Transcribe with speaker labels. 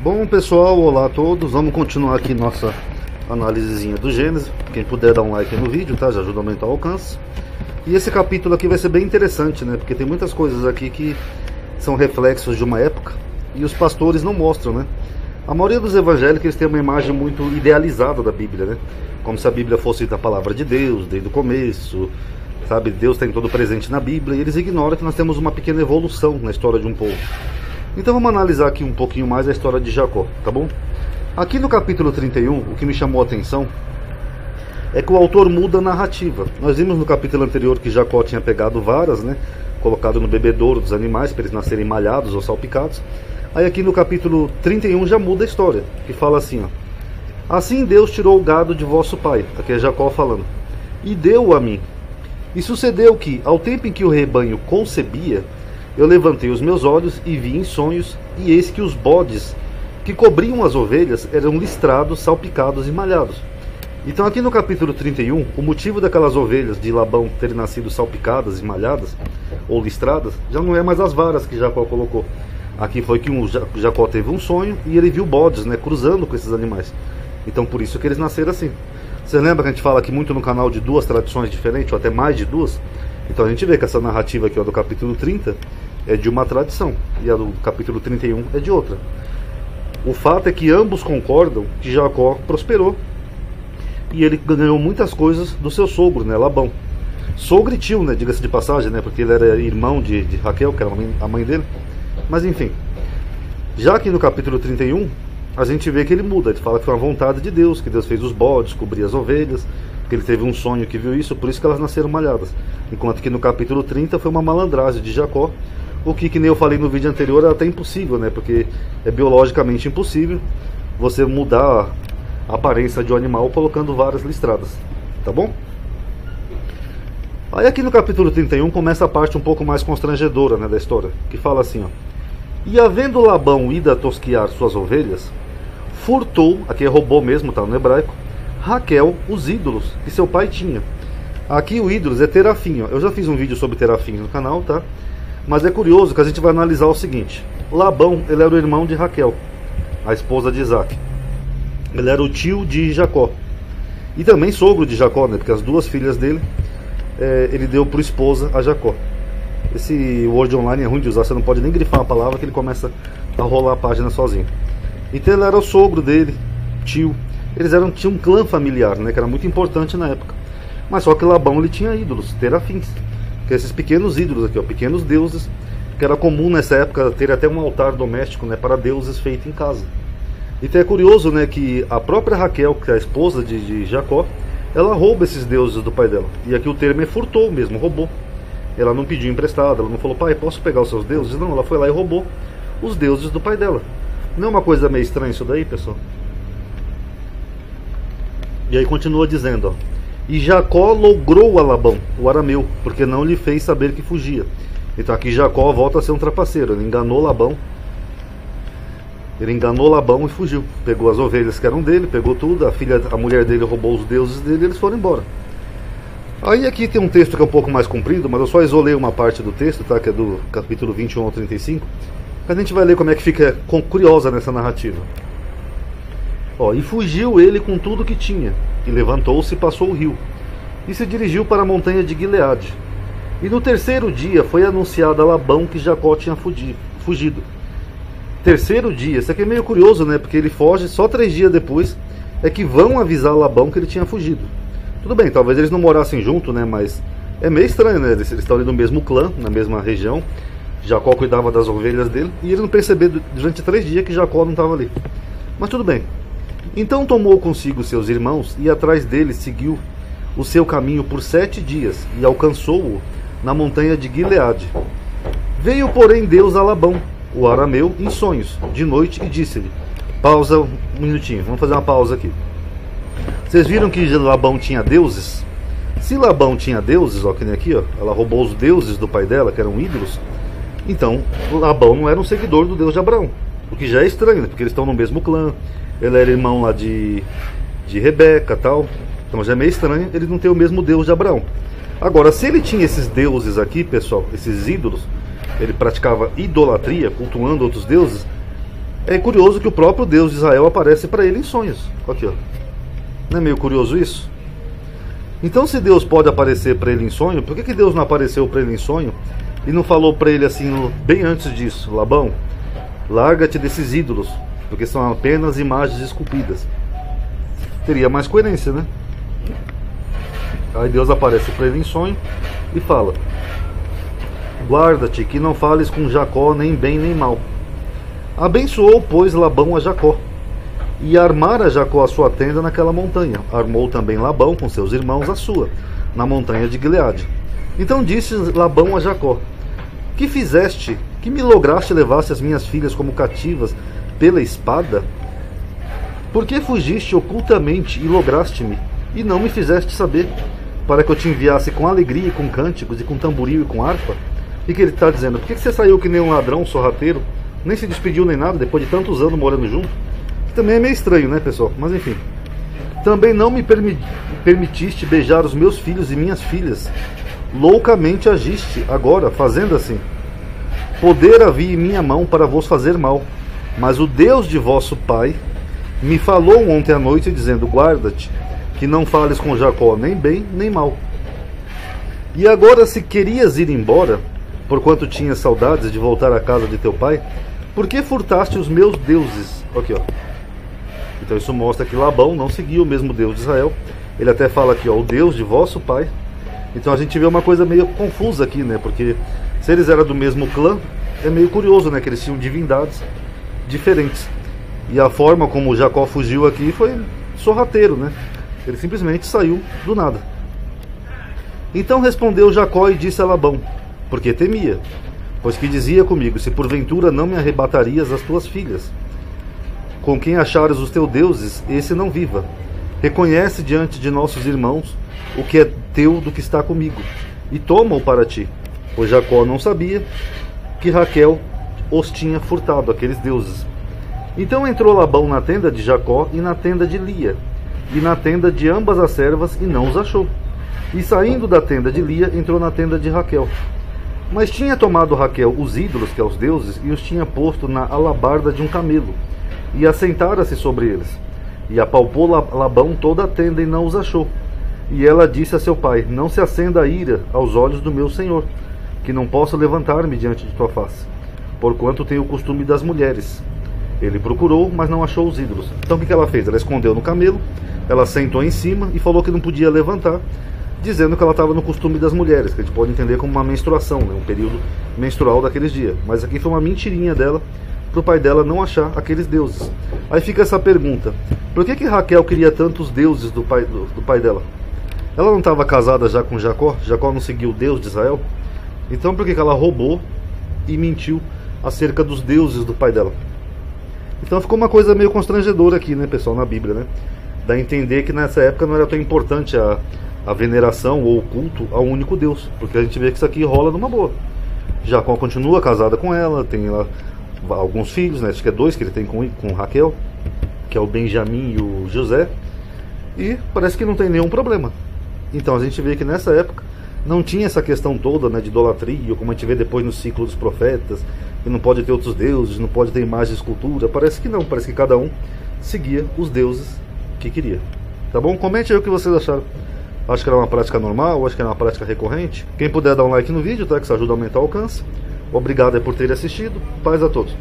Speaker 1: Bom pessoal, olá a todos, vamos continuar aqui nossa análisezinha do Gênesis. Quem puder dar um like no vídeo, tá? Já ajuda a aumentar o alcance. E esse capítulo aqui vai ser bem interessante, né? Porque tem muitas coisas aqui que são reflexos de uma época e os pastores não mostram, né? A maioria dos evangélicos eles têm uma imagem muito idealizada da Bíblia, né? Como se a Bíblia fosse da palavra de Deus, desde o começo, sabe? Deus tem todo presente na Bíblia, e eles ignoram que nós temos uma pequena evolução na história de um povo. Então vamos analisar aqui um pouquinho mais a história de Jacó, tá bom? Aqui no capítulo 31, o que me chamou a atenção é que o autor muda a narrativa. Nós vimos no capítulo anterior que Jacó tinha pegado varas, né? Colocado no bebedouro dos animais para eles nascerem malhados ou salpicados. Aí aqui no capítulo 31 já muda a história, que fala assim, ó: assim Deus tirou o gado de vosso pai, aqui é Jacó falando, e deu-o a mim. E sucedeu que, ao tempo em que o rebanho concebia, eu levantei os meus olhos e vi em sonhos, e eis que os bodes que cobriam as ovelhas eram listrados, salpicados e malhados. Então aqui no capítulo 31, o motivo daquelas ovelhas de Labão terem nascido salpicadas e malhadas, ou listradas, já não é mais as varas que Jacó colocou. Aqui foi que Jacó teve um sonho e ele viu bodes, né, cruzando com esses animais. Então por isso que eles nasceram assim. Você lembra que a gente fala aqui muito no canal de duas tradições diferentes, ou até mais de duas? Então a gente vê que essa narrativa aqui, ó, do capítulo 30 é de uma tradição, e a do capítulo 31 é de outra. O fato é que ambos concordam que Jacó prosperou, e ele ganhou muitas coisas do seu sogro, né, Labão. Sogro e tio, né, diga-se de passagem, né, porque ele era irmão de Raquel, que era a mãe dele. Mas enfim, já aqui no capítulo 31, a gente vê que ele muda. Ele fala que foi uma vontade de Deus, que Deus fez os bodes, cobrir as ovelhas, que ele teve um sonho que viu isso, por isso que elas nasceram malhadas. Enquanto que no capítulo 30 foi uma malandragem de Jacó, o que nem eu falei no vídeo anterior, é até impossível, né? Porque é biologicamente impossível você mudar a aparência de um animal colocando varas listradas, tá bom? Aí aqui no capítulo 31 começa a parte um pouco mais constrangedora, né, da história, que fala assim, ó: e havendo Labão ido a tosquiar suas ovelhas, furtou, aqui é roubou mesmo, tá no hebraico, Raquel os ídolos que seu pai tinha. Aqui o ídolos é terafim, ó. Eu já fiz um vídeo sobre terafim no canal, tá? Mas é curioso que a gente vai analisar o seguinte: Labão, ele era o irmão de Raquel, a esposa de Isaac. Ele era o tio de Jacó e também sogro de Jacó, né? Porque as duas filhas dele ele deu por esposa a Jacó. Esse Word Online é ruim de usar, você não pode nem grifar a palavra que ele começa a rolar a página sozinho. Então ele era o sogro dele, tio. Eles tinham um clã familiar, né, que era muito importante na época. Mas só que Labão ele tinha ídolos, terafins, que esses pequenos ídolos aqui, ó, pequenos deuses, que era comum nessa época ter até um altar doméstico, né, para deuses feito em casa. Então é curioso, né, que a própria Raquel, que é a esposa de Jacó, ela rouba esses deuses do pai dela. E aqui o termo é furtou mesmo, roubou. Ela não pediu emprestado, ela não falou: pai, posso pegar os seus deuses? Não, ela foi lá e roubou os deuses do pai dela. Não é uma coisa meio estranha isso daí, pessoal? E aí continua dizendo, ó: e Jacó logrou a Labão, o arameu, porque não lhe fez saber que fugia. Então aqui Jacó volta a ser um trapaceiro. Ele enganou Labão. Ele enganou Labão e fugiu. Pegou as ovelhas que eram dele, pegou tudo. A mulher dele roubou os deuses dele e eles foram embora. Aí aqui tem um texto que é um pouco mais comprido, mas eu só isolei uma parte do texto, tá? Que é do capítulo 21 ao 35. A gente vai ler como é que fica curiosa nessa narrativa. Ó: e fugiu ele com tudo que tinha, e levantou-se e passou o rio, e se dirigiu para a montanha de Gileade. E no terceiro dia foi anunciado a Labão que Jacó tinha fugido. Terceiro dia, isso aqui é meio curioso, né? Porque ele foge, só 3 dias depois é que vão avisar Labão que ele tinha fugido. Tudo bem, talvez eles não morassem junto, né? Mas é meio estranho, né? Eles estão ali no mesmo clã, na mesma região. Jacó cuidava das ovelhas dele, e ele não percebeu durante 3 dias que Jacó não estava ali. Mas tudo bem. Então tomou consigo seus irmãos, e atrás dele seguiu o seu caminho por 7 dias, e alcançou-o na montanha de Gileade. Veio, porém, Deus a Labão, o arameu, em sonhos, de noite, e disse-lhe... Pausa um minutinho, vamos fazer uma pausa aqui. Vocês viram que Labão tinha deuses? Se Labão tinha deuses, ó, que nem aqui, ó, ela roubou os deuses do pai dela, que eram ídolos. Então, Labão não era um seguidor do Deus de Abraão, o que já é estranho, né? Porque eles estão no mesmo clã. Ele era irmão lá de Rebeca, tal. Então já é meio estranho ele não ter o mesmo Deus de Abraão. Agora, se ele tinha esses deuses aqui, pessoal, esses ídolos, ele praticava idolatria, cultuando outros deuses, É curioso que o próprio Deus de Israel aparece para ele em sonhos. Aqui, ó. Não é meio curioso isso? Então, se Deus pode aparecer para ele em sonho, por que Deus não apareceu para ele em sonho e não falou para ele assim, bem antes disso: Labão, larga-te desses ídolos, porque são apenas imagens esculpidas? Teria mais coerência, né? Aí Deus aparece para ele em sonho e fala: guarda-te que não fales com Jacó nem bem nem mal. Abençoou, pois, Labão a Jacó, e armara Jacó a sua tenda naquela montanha. Armou também Labão com seus irmãos a sua, na montanha de Gileade. Então disse Labão a Jacó: que fizeste, que me lograste levasse as minhas filhas como cativas pela espada? Por que fugiste ocultamente e lograste-me, e não me fizeste saber, para que eu te enviasse com alegria e com cânticos, e com tamboril e com harpa? O que ele está dizendo? Por que você saiu que nem um ladrão, um sorrateiro, nem se despediu nem nada, depois de tantos anos morando junto? Que também é meio estranho, né, pessoal? Mas enfim. Também não me permitiste beijar os meus filhos e minhas filhas. Loucamente agiste agora, fazendo assim. Poder havia em minha mão para vos fazer mal, mas o Deus de vosso pai me falou ontem à noite, dizendo: guarda-te, que não fales com Jacó nem bem nem mal. E agora, se querias ir embora, porquanto tinhas saudades de voltar à casa de teu pai, por que furtaste os meus deuses? Aqui, ó. Então isso mostra que Labão não seguia o mesmo Deus de Israel. Ele até fala aqui, ó, o Deus de vosso pai. Então a gente vê uma coisa meio confusa aqui, né? Porque se eles eram do mesmo clã, é meio curioso, né? Que eles tinham divindades diferentes. E a forma como Jacó fugiu aqui foi sorrateiro, né? Ele simplesmente saiu do nada. Então respondeu Jacó e disse a Labão: porque temia, pois que dizia comigo: se porventura não me arrebatarias as tuas filhas, com quem achares os teus deuses, esse não viva. Reconhece diante de nossos irmãos o que é teu do que está comigo, e toma-o para ti. Pois Jacó não sabia que Raquel os tinha furtado, aqueles deuses. Então entrou Labão na tenda de Jacó e na tenda de Lia, e na tenda de ambas as servas, e não os achou. E saindo da tenda de Lia, entrou na tenda de Raquel. Mas tinha tomado Raquel os ídolos, que é os deuses, e os tinha posto na alabarda de um camelo, e assentara-se sobre eles. E apalpou Labão toda a tenda, e não os achou. E ela disse a seu pai: não se acenda a ira aos olhos do meu senhor, que não possa levantar-me diante de tua face, porquanto tenho o costume das mulheres. Ele procurou, mas não achou os ídolos. Então o que ela fez? Ela escondeu no camelo, ela sentou em cima e falou que não podia levantar, dizendo que ela estava no costume das mulheres, que a gente pode entender como uma menstruação, né? Um período menstrual daqueles dias. Mas aqui foi uma mentirinha dela, para o pai dela não achar aqueles deuses. Aí fica essa pergunta: por que Raquel queria tantos deuses do pai dela? Ela não estava casada já com Jacó? Jacó não seguiu o Deus de Israel? Então por que ela roubou e mentiu acerca dos deuses do pai dela? Então ficou uma coisa meio constrangedora aqui, né, pessoal, na Bíblia, né? Dá a entender que nessa época não era tão importante a veneração ou o culto ao único Deus, porque a gente vê que isso aqui rola numa boa. Jacó continua casada com ela, tem lá alguns filhos, né? Acho que é 2 que ele tem com Raquel, que é o Benjamim e o José, e parece que não tem nenhum problema. Então a gente vê que nessa época não tinha essa questão toda, né, de idolatria, como a gente vê depois no ciclo dos profetas, que não pode ter outros deuses, não pode ter imagem de escultura. Parece que não, parece que cada um seguia os deuses que queria. Tá bom? Comente aí o que vocês acharam. Acho que era uma prática normal, acho que era uma prática recorrente. Quem puder dar um like no vídeo, tá? Que isso ajuda a aumentar o alcance. Obrigado aí por terem assistido. Paz a todos.